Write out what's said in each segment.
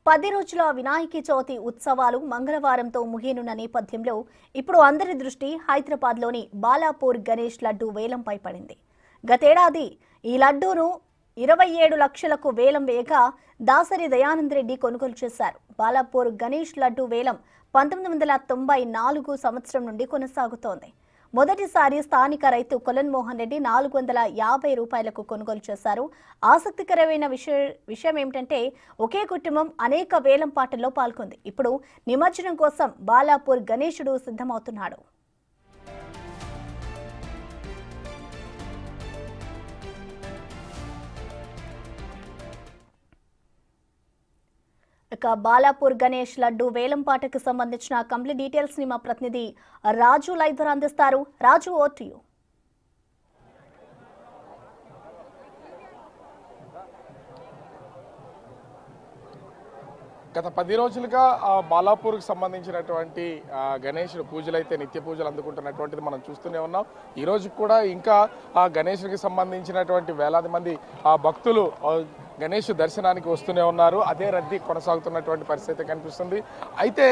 10 రోజుల వినాయక చవితి ఉత్సవాలు మంగళవారంతో ముగియనున్న నేపథ్యంలో ఇప్పుడు అందరి దృష్టి హైదరాబాద్లోని బాలాపూర్ గణేష్ లడ్డు వేలంపై పడింది. గతేడాది ఈ లడ్డూను 27 లక్షలకు వేలం వేయగా దాసరి దయానంద్ రెడ్డి కొనుగోలు చేశారు. బాలాపూర్ గణేష్ లడ్డు వేలం 1994 సంవత్సరం నుండి కొనసాగుతోంది. మొదటిసారి స్థానిక రైతు కొలన్ మోహన్ రెడ్డి 450 రూపాయలకు కొనుగోలు చేశారు. ఆసక్తికరమైన విషయం ఏమిటంటే ఒకే కుటుంబం అనేక వేలం పాటల్లో పాల్గొంది. ఇప్పుడు నిమజ్జనం కోసం బాలాపూర్ గణేశుడు సిద్ధమవుతున్నాడు. ఇక బాలాపూర్ గణేష్ లడ్డు వేలంపాటకు సంబంధించిన కంప్లీట్ డీటెయిల్స్ ని మా ప్రతినిధి రాజు లైవ్ ద్వారా అందిస్తారు. రాజు, ఓవర్ టు యు. గత 10 రోజులుగా బాలాపూర్కి సంబంధించినటువంటి గణేశుడు పూజలు అయితే నిత్య పూజలు అందుకుంటున్నటువంటిది మనం చూస్తూనే ఉన్నాం. ఈ రోజు కూడా ఇంకా ఆ గణేశుడికి సంబంధించినటువంటి వేలాది మంది భక్తులు గణేష్ దర్శనానికి వస్తూనే ఉన్నారు. అదే రద్దీ కొనసాగుతున్నటువంటి పరిస్థితి కనిపిస్తుంది. అయితే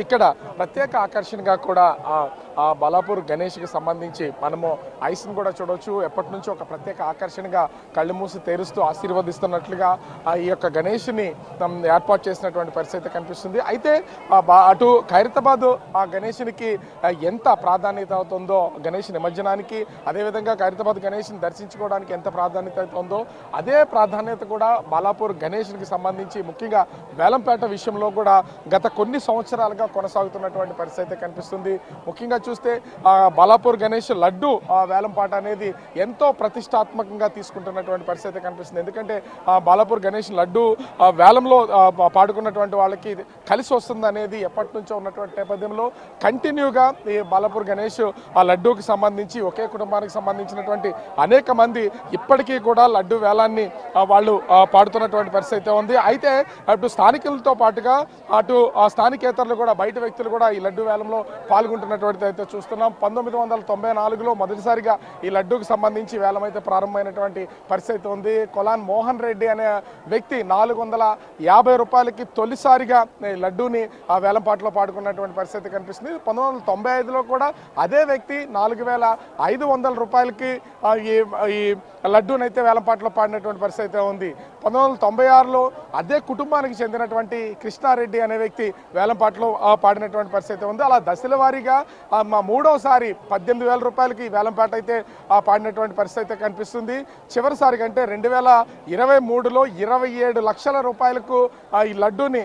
ఇక్కడ ప్రత్యేక ఆకర్షణగా కూడా ఆ బాలాపూర్ గణేష్కి సంబంధించి మనము ఐస్ని కూడా చూడవచ్చు. ఎప్పటి నుంచో ఒక ప్రత్యేక ఆకర్షణగా కళ్ళు మూసి తెరుస్తూ ఆశీర్వదిస్తున్నట్లుగా ఈ యొక్క గణేష్ని ఏర్పాటు చేసినటువంటి పరిస్థితి కనిపిస్తుంది. అయితే అటు ఖైరతాబాద్ ఆ గణేష్నికి ఎంత ప్రాధాన్యత అవుతుందో, గణేష్ నిమజ్జనానికి, అదేవిధంగా ఖైరతాబాద్ గణేష్ని దర్శించుకోవడానికి ఎంత ప్రాధాన్యత అవుతుందో అదే ప్రాధాన్యత కూడా బాలాపూర్ గణేష్కి సంబంధించి ముఖ్యంగా వేలంపేట విషయంలో కూడా గత కొన్ని సంవత్సరాలుగా కొనసాగుతున్నటువంటి పరిస్థితి కనిపిస్తుంది. ముఖ్యంగా చూస్తే బాలాపూర్ గణేష్ లడ్డు వేలంపాట అనేది ఎంతో ప్రతిష్టాత్మకంగా తీసుకుంటున్నటువంటి పరిస్థితి కనిపిస్తుంది. ఎందుకంటే బాలాపూర్ గణేష్ లడ్డు వేలంలో పాడుకున్నటువంటి వాళ్ళకి కలిసి వస్తుంది అనేది ఎప్పటి నుంచో ఉన్నటువంటి నేపథ్యంలో కంటిన్యూగా ఈ బాలాపూర్ గణేష్ ఆ లడ్డూకి సంబంధించి ఒకే కుటుంబానికి సంబంధించినటువంటి అనేక మంది ఇప్పటికీ కూడా లడ్డు వేలాన్ని వాళ్ళు పాడుతున్నటువంటి పరిస్థితి ఉంది. అయితే అటు స్థానికులతో పాటుగా అటు స్థానికేతరులు కూడా, బయట వ్యక్తులు కూడా ఈ లడ్డు వేలంలో పాల్గొంటున్నటువంటి అయితే చూస్తున్నాం. 1994లో మొదటిసారిగా ఈ లడ్డూకి సంబంధించి వేలం అయితే ప్రారంభమైనటువంటి పరిస్థితి ఉంది. కొలాన్ మోహన్ రెడ్డి అనే వ్యక్తి 450 రూపాయలకి తొలిసారిగా ఈ లడ్డూని ఆ వేలంపాటలో పాడుకున్నటువంటి పరిస్థితి కనిపిస్తుంది. 1995లో కూడా అదే వ్యక్తి 4500 రూపాయలకి ఈ లడ్డూని అయితే వేలంపాటలో పాడినటువంటి పరిస్థితి ఉంది. 1996లో అదే కుటుంబానికి చెందినటువంటి కృష్ణారెడ్డి అనే వ్యక్తి వేలంపాటలో పాడినటువంటి పరిస్థితి ఉంది. అలా దశల వారీగా మూడోసారి 18,000 రూపాయలకి వేలంపాట అయితే పాడినటువంటి పరిస్థితి కనిపిస్తుంది. చివరిసారి కంటే 2023లో 27 లక్షల రూపాయలకు ఈ లడ్డూని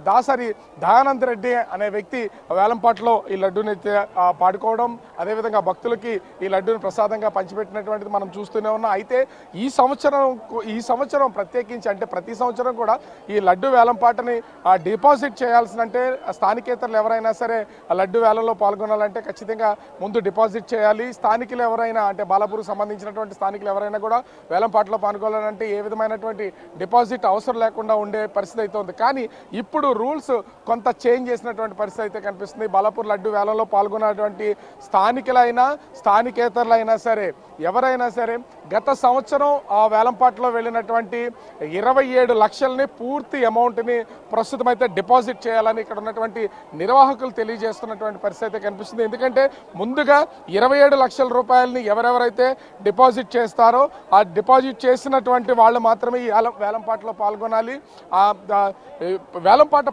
దాసరి దయానంద్ రెడ్డి అనే వ్యక్తి వేలంపాటలో ఈ లడ్డూని అయితే పాడుకోవడం, అదేవిధంగా భక్తులకి ఈ లడ్డూని ప్రసాదంగా పంచిపెట్టినటువంటిది మనం చూస్తూనే ఉన్నాం. అయితే ఈ సంవత్సరం ప్రత్యేకించి, అంటే ప్రతి సంవత్సరం కూడా ఈ లడ్డు వేలంపాటని డిపాజిట్ చేయాల్సిన, అంటే స్థానికేతరులు ఎవరైనా సరే లడ్డు వేలంలో పాల్గొనాలంటే ఖచ్చితంగా ముందు డిపాజిట్ చేయాలి. స్థానికులు ఎవరైనా, అంటే బాలాపూర్కి సంబంధించినటువంటి స్థానికులు ఎవరైనా కూడా వేలంపాటలో పాల్గొనాలంటే ఏ విధమైనటువంటి డిపాజిట్ అవసరం లేకుండా ఉండే పరిస్థితి అయితే ఉంది. కానీ ఇప్పుడు రూల్స్ కొంత చేంజ్ చేసినటువంటి పరిస్థితి అయితే కనిపిస్తుంది. బాలాపూర్ లడ్డు వేలంలో పాల్గొన్నటువంటి స్థానికులైనా స్థానికేతరులైనా సరే ఎవరైనా సరే గత సంవత్సరం ఆ వేలంపాటలో వెళ్ళినటువంటి 27 లక్షలని పూర్తి అమౌంట్ని ప్రస్తుతం అయితే డిపాజిట్ చేయాలని ఇక్కడ ఉన్నటువంటి నిర్వాహకులు తెలియజేస్తున్నటువంటి పరిస్థితి కనిపిస్తుంది. ఎందుకంటే ముందుగా 27 లక్షల రూపాయలని ఎవరెవరైతే డిపాజిట్ చేస్తారో ఆ డిపాజిట్ చేసినటువంటి వాళ్ళు మాత్రమే ఈ వేలంపాటలో పాల్గొనాలి. వేలంపాట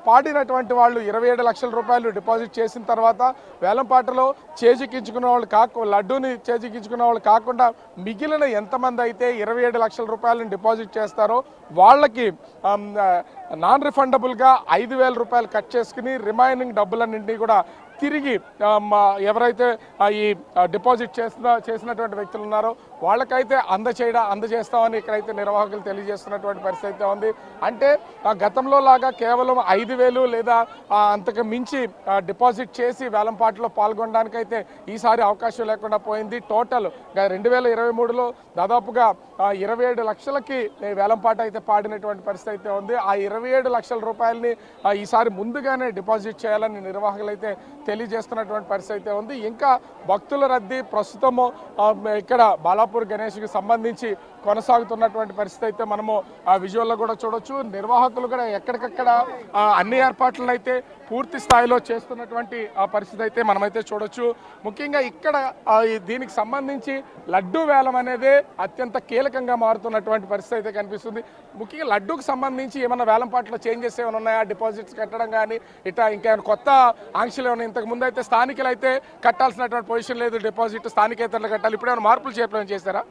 పాడినటువంటి వాళ్ళు 27 లక్షల రూపాయలు డిపాజిట్ చేసిన తర్వాత వేలంపాటలో చేజిక్కించుకున్న వాళ్ళు లడ్డూని చేజిక్కించుకున్న వాళ్ళు కాకుండా మిగిలిన ఎంతమంది అయితే 27 లక్షల రూపాయలను డిపాజిట్ చేస్తారో వాళ్ళకి నాన్ రిఫండబుల్గా 5,000 రూపాయలు కట్ చేసుకుని రిమైనింగ్ డబ్బులన్నింటినీ కూడా తిరిగి ఎవరైతే ఈ డిపాజిట్ చేసినటువంటి వ్యక్తులు ఉన్నారో వాళ్ళకైతే అందజేస్తామని ఇక్కడైతే నిర్వాహకులు తెలియజేస్తున్నటువంటి పరిస్థితి ఉంది. అంటే గతంలో లాగా కేవలం 5,000 లేదా అంతకు మించి డిపాజిట్ చేసి వేలంపాటలో పాల్గొనడానికైతే ఈసారి అవకాశం లేకుండా పోయింది. టోటల్ 2023లో దాదాపుగా 27 లక్షలకి వేలంపాట అయితే పాడినటువంటి పరిస్థితి అయితే ఉంది. ఆ 27 లక్షల రూపాయలని ఈసారి ముందుగానే డిపాజిట్ చేయాలని నిర్వాహకులు అయితే తెలియజేస్తున్నటువంటి పరిస్థితి అయితే ఉంది. ఇంకా భక్తుల రద్దీ ప్రస్తుతము ఇక్కడ బాలాపూర్ గణేష్కి సంబంధించి కొనసాగుతున్నటువంటి పరిస్థితి అయితే మనము ఆ విజువల్లో కూడా చూడొచ్చు. నిర్వాహకులు కూడా ఎక్కడికక్కడ అన్ని ఏర్పాట్లను అయితే పూర్తి స్థాయిలో చేస్తున్నటువంటి ఆ పరిస్థితి అయితే మనమైతే చూడొచ్చు. ముఖ్యంగా ఇక్కడ దీనికి సంబంధించి లడ్డూ వేలం అనేది అత్యంత కీలకంగా మారుతున్నటువంటి పరిస్థితి అయితే కనిపిస్తుంది. ముఖ్యంగా లడ్డూకి సంబంధించి ఏమైనా వేలం పాటలో చేంజెస్ ఏమైనా ఉన్నాయా, డిపాజిట్స్ కట్టడం కానీ ఇట్లా ఇంకేమైనా కొత్త ఆంక్షలు ఏమైనా? ఇంతకు ముందు అయితే స్థానికులు అయితే కట్టాల్సినటువంటి పొజిషన్ లేదు, డిపాజిట్ స్థానికేతరులు కట్టాలి. ఇప్పుడు ఏమైనా మార్పులు చేపడం చేస్తారా?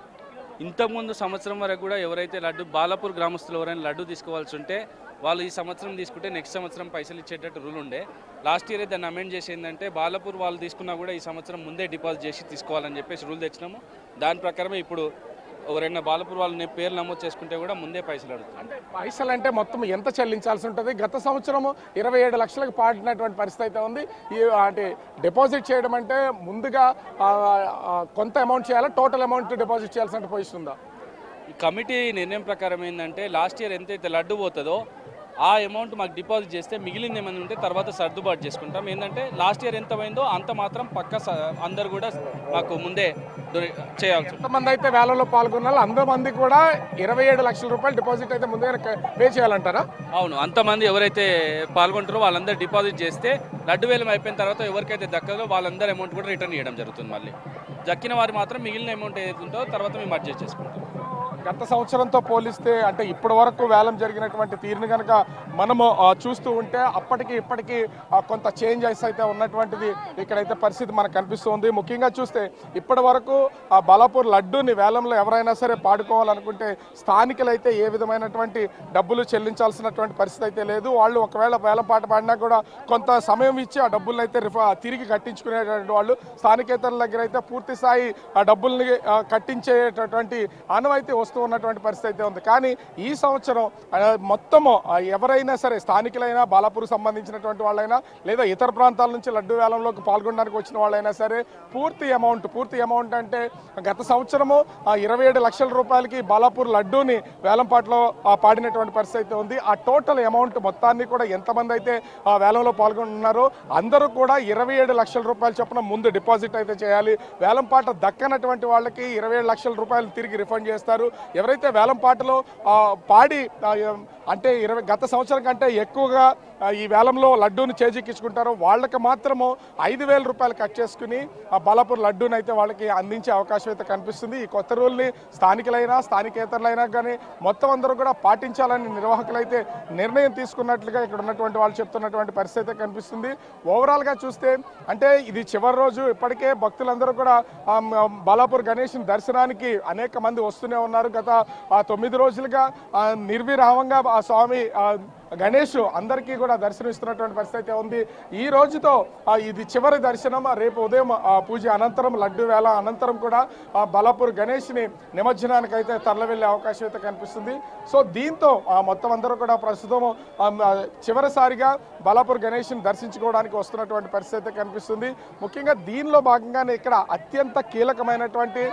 ఇంతకుముందు సంవత్సరం వరకు కూడా ఎవరైతే లడ్డు బాలాపూర్ గ్రామస్తులు ఎవరైనా లడ్డు తీసుకోవాల్సి ఉంటే వాళ్ళు ఈ సంవత్సరం తీసుకుంటే నెక్స్ట్ సంవత్సరం పైసలు ఇచ్చేటట్టు రూల్ ఉండే. లాస్ట్ ఇయర్ దాన్ని అమెండ్ చేసి ఏంటంటే బాలాపూర్ వాళ్ళు తీసుకున్నా కూడా ఈ సంవత్సరం ముందే డిపాజిట్ చేసి తీసుకోవాలని చెప్పేసి రూల్ తెచ్చినాము. దాని ప్రకారమే ఇప్పుడు ఎవరైనా బాలాపూర్ వాళ్ళని పేరు నమోదు చేసుకుంటే కూడా ముందే పైసలు అడుగుతారు. అంటే పైసలు అంటే మొత్తం ఎంత చెల్లించాల్సి ఉంటుంది? గత సంవత్సరం 27 లక్షలకు పాడినటువంటి పరిస్థితి అయితే ఉంది. అంటే డిపాజిట్ చేయడం అంటే ముందుగా కొంత అమౌంట్ చేయాలా, టోటల్ అమౌంట్ డిపాజిట్ చేయాల్సిన పొజిషన్ ఉందా? ఈ కమిటీ నిర్ణయం ప్రకారం ఏంటంటే లాస్ట్ ఇయర్ ఎంతైతే లడ్డు పోతుందో ఆ అమౌంట్ మాకు డిపాజిట్ చేస్తే మిగిలింది ఏమైనా ఉంటే తర్వాత సర్దుబాటు చేసుకుంటాం. ఏంటంటే లాస్ట్ ఇయర్ ఎంత పోయిందో అంత మాత్రం పక్క అందరు కూడా మాకు ముందే చేయాల్సి. ఎంతమంది అయితే వేలలో పాల్గొన్నారో అంతమంది కూడా 27 లక్షల రూపాయలు డిపాజిట్ అయితే ముందే పే చేయాలంటారా? అవును, అంతమంది ఎవరైతే పాల్గొంటారో వాళ్ళందరూ డిపాజిట్ చేస్తే లడ్డు వేలం అయిపోయిన తర్వాత ఎవరికైతే దక్కదో వాళ్ళందరూ అమౌంట్ కూడా రిటర్న్ చేయడం జరుగుతుంది. మళ్ళీ దక్కిన వారు మాత్రం మిగిలిన అమౌంట్ ఏదైతే ఉంటుందో తర్వాత మేము అడ్జస్ట్ చేసుకుంటాం. గత సంవత్సరంతో పోలిస్తే అంటే ఇప్పటి వరకు వేలం జరిగినటువంటి తీరుని కనుక మనము చూస్తూ ఉంటే అప్పటికి ఇప్పటికీ కొంత చేంజెస్ అయితే ఉన్నటువంటిది ఇక్కడైతే పరిస్థితి మనకు కనిపిస్తుంది. ముఖ్యంగా చూస్తే ఇప్పటి వరకు ఆ బాలాపూర్ లడ్డూని వేలంలో ఎవరైనా సరే పాడుకోవాలనుకుంటే స్థానికులైతే ఏ విధమైనటువంటి డబ్బులు చెల్లించాల్సినటువంటి పరిస్థితి అయితే లేదు. వాళ్ళు ఒకవేళ వేలం పాట పాడినా కూడా కొంత సమయం ఇచ్చి ఆ డబ్బులను అయితే తిరిగి కట్టించుకునేటువంటి వాళ్ళు. స్థానికేతరుల దగ్గర అయితే పూర్తి స్థాయి ఆ డబ్బుల్ని కట్టించేటటువంటి ఆనవాయితీ ఉన్నటువంటి పరిస్థితి అయితే ఉంది. కానీ ఈ సంవత్సరం మొత్తము ఎవరైనా సరే స్థానికులైనా, బాలాపూర్ సంబంధించినటువంటి వాళ్ళైనా లేదా ఇతర ప్రాంతాల నుంచి లడ్డు వేలంలోకి పాల్గొనడానికి వచ్చిన వాళ్ళైనా సరే పూర్తి అమౌంట్ అంటే గత సంవత్సరము 27 లక్షల రూపాయలకి బాలాపూర్ లడ్డూని వేలంపాట్లో పాడినటువంటి పరిస్థితి అయితే ఉంది. ఆ టోటల్ అమౌంట్ మొత్తాన్ని కూడా ఎంతమంది అయితే ఆ వేలంలో పాల్గొంటున్నారో అందరూ కూడా 27 లక్షల రూపాయలు చొప్పున ముందు డిపాజిట్ అయితే చేయాలి. వేలంపాట దక్కనటువంటి వాళ్ళకి 27 లక్షల రూపాయలు తిరిగి రిఫండ్ చేస్తారు. ఎవరైతే వేలంపాటలో పాడి అంటే గత సంవత్సరం కంటే ఎక్కువగా ఈ వేలంలో లడ్డూని చేజిక్కించుకుంటారో వాళ్ళకి మాత్రము 5,000 రూపాయలు కట్ చేసుకుని ఆ బాలాపూర్ లడ్డూని అయితే వాళ్ళకి అందించే అవకాశం అయితే కనిపిస్తుంది. ఈ కొత్త రూల్ని స్థానికులైనా స్థానికేతరులైనా కానీ మొత్తం అందరూ కూడా పాటించాలని నిర్వాహకులు అయితే నిర్ణయం తీసుకున్నట్లుగా ఇక్కడ ఉన్నటువంటి వాళ్ళు చెప్తున్నటువంటి పరిస్థితి అయితే కనిపిస్తుంది. ఓవరాల్గా చూస్తే అంటే ఇది చివరి రోజు. ఇప్పటికే భక్తులందరూ కూడా బాలాపూర్ గణేష్ దర్శనానికి అనేక మంది వస్తూనే ఉన్నారు. గత 9 రోజులుగా నిర్విరామంగా ఆ స్వామి గణేష్ అందరికీ కూడా దర్శనమిస్తున్నటువంటి పరిస్థితి అయితే ఉంది. ఈ రోజుతో ఇది చివరి దర్శనం. రేపు ఉదయం పూజ అనంతరం లడ్డు వేళ అనంతరం కూడా బాలాపూర్ గణేష్ని నిమజ్జనానికి అయితే తరలి వెళ్ళే అవకాశం అయితే కనిపిస్తుంది. సో దీంతో మొత్తం అందరూ కూడా ప్రస్తుతం చివరిసారిగా బాలాపూర్ గణేష్ని దర్శించుకోవడానికి వస్తున్నటువంటి పరిస్థితి అయితే కనిపిస్తుంది. ముఖ్యంగా దీనిలో భాగంగానే ఇక్కడ అత్యంత కీలకమైనటువంటి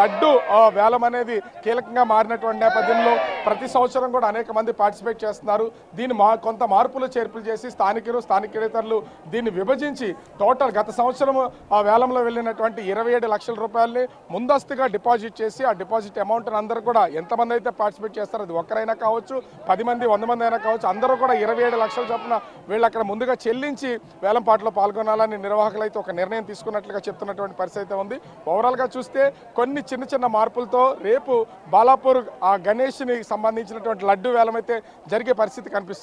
లడ్డు వేలం అనేది కీలకంగా మారినటువంటి నేపథ్యంలో ప్రతి సంవత్సరం కూడా అనేక మంది పార్టిసిపేట్ చేస్తున్నారు. దీని కొంత మార్పులు చేర్పులు చేసి స్థానికేతరులు దీన్ని విభజించి టోటల్ గత సంవత్సరం ఆ వేలంలో వెళ్ళినటువంటి 27 లక్షల రూపాయలని ముందస్తుగా డిపాజిట్ చేసి ఆ డిపాజిట్ అమౌంట్ అందరూ కూడా ఎంతమంది అయితే పార్టిసిపేట్ చేస్తారో అది ఒక్కరైనా కావచ్చు, 10 మంది 100 మంది అయినా కావచ్చు, అందరూ కూడా 27 లక్షల చొప్పున వీళ్ళు అక్కడ ముందుగా చెల్లించి వేలంపాటలో పాల్గొనాలని నిర్వాహకులు అయితే ఒక నిర్ణయం తీసుకున్నట్లుగా చెప్తున్నటువంటి పరిస్థితి అయితే ఉంది. ఓవరాల్గా చూస్తే కొన్ని చిన్న మార్పులతో రేపు బాలాపూర్ ఆ గణేష్ని సంబంధించినటువంటి లడ్డు వేలం అయితే జరిగే పరిస్థితి కనిపిస్తుంది.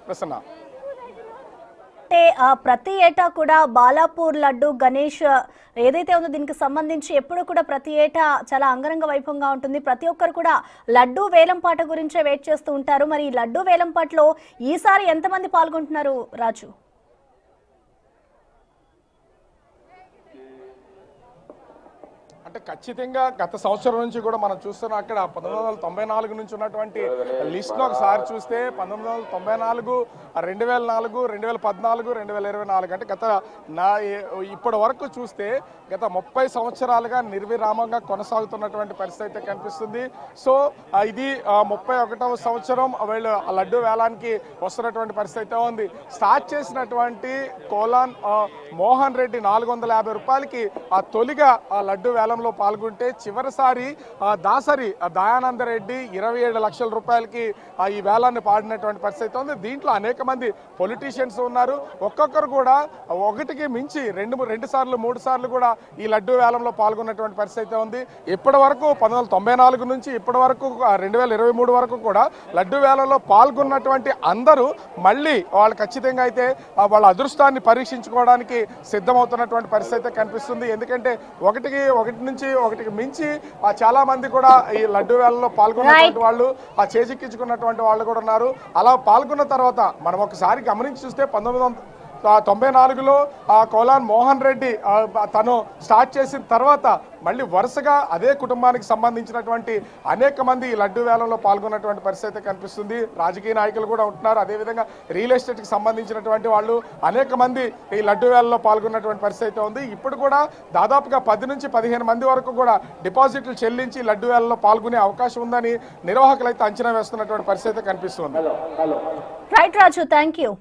ప్రసన్న, అంటే ప్రతి ఏటా కూడా బాలాపూర్ లడ్డు గణేష్ ఏదైతే ఉందో దీనికి సంబంధించి ఎప్పుడు కూడా ప్రతి ఏటా చాలా అంగరంగ వైభవంగా ఉంటుంది. ప్రతి ఒక్కరు కూడా లడ్డు వేలంపాట గురించే వెయిట్ చేస్తూ ఉంటారు. మరి ఈ లడ్డు వేలంపాటలో ఈసారి ఎంతమంది పాల్గొంటున్నారు రాజు? అంటే ఖచ్చితంగా గత సంవత్సరం నుంచి కూడా మనం చూస్తున్నాం. అక్కడ 1994 నుంచి ఉన్నటువంటి లిస్ట్లో ఒకసారి చూస్తే 1994, 2004, 2014, 2024 అంటే ఇప్పటి వరకు చూస్తే గత 30 సంవత్సరాలుగా నిర్విరామంగా కొనసాగుతున్నటువంటి పరిస్థితి అయితే కనిపిస్తుంది. సో ఇది 31వ సంవత్సరం వీళ్ళు లడ్డు వేలానికి వస్తున్నటువంటి పరిస్థితి అయితే ఉంది. స్టార్ట్ చేసినటువంటి కోలాన్ మోహన్ రెడ్డి 450 రూపాయలకి తొలిగా లడ్డు వేలంలో పాల్గొంటే చివరిసారి దాసరి దయానందరెడ్డి 27 లక్షల రూపాయలకి ఈ వేలాన్ని పాడినటువంటి పరిస్థితి ఉంది. దీంట్లో అనేక మంది పొలిటీషియన్స్ ఉన్నారు. ఒక్కొక్కరు కూడా ఒకటికి మించి రెండు సార్లు 3 సార్లు కూడా ఈ లడ్డు వేలంలో పాల్గొన్నటువంటి పరిస్థితి ఉంది. ఇప్పటి వరకు 1994 నుంచి ఇప్పటి వరకు 2023 వరకు కూడా లడ్డు వేలంలో పాల్గొన్నటువంటి అందరూ మళ్ళీ వాళ్ళు ఖచ్చితంగా అయితే వాళ్ళ అదృష్టాన్ని పరీక్షించుకోవడానికి సిద్ధమవుతున్నటువంటి పరిస్థితి కనిపిస్తుంది. ఎందుకంటే ఒకటికి మించి చాలా మంది కూడా ఈ లడ్డు వేలంలో పాల్గొన్నటువంటి వాళ్ళు చేజిక్కించుకున్నటువంటి వాళ్ళు కూడా ఉన్నారు. అలా పాల్గొన్న తర్వాత మనం ఒకసారి గమనించి చూస్తే 1994లో కోలాన్ మోహన్ రెడ్డి తను స్టార్ట్ చేసిన తర్వాత మళ్ళీ వరుసగా అదే కుటుంబానికి సంబంధించినటువంటి అనేక మంది ఈ లడ్డు వేలంలో పాల్గొన్నటువంటి పరిస్థితి కనిపిస్తుంది. రాజకీయ నాయకులు కూడా ఉంటున్నారు. అదేవిధంగా రియల్ ఎస్టేట్కి సంబంధించినటువంటి వాళ్ళు అనేక మంది ఈ లడ్డు వేలంలో పాల్గొన్నటువంటి పరిస్థితి ఉంది. ఇప్పుడు కూడా దాదాపుగా 10 నుంచి 15 మంది వరకు కూడా డిపాజిట్లు చెల్లించి లడ్డు వేలంలో పాల్గొనే అవకాశం ఉందని నిర్వాహకులు అయితే అంచనా వేస్తున్నటువంటి పరిస్థితి కనిపిస్తుంది. Right Raju, thank you.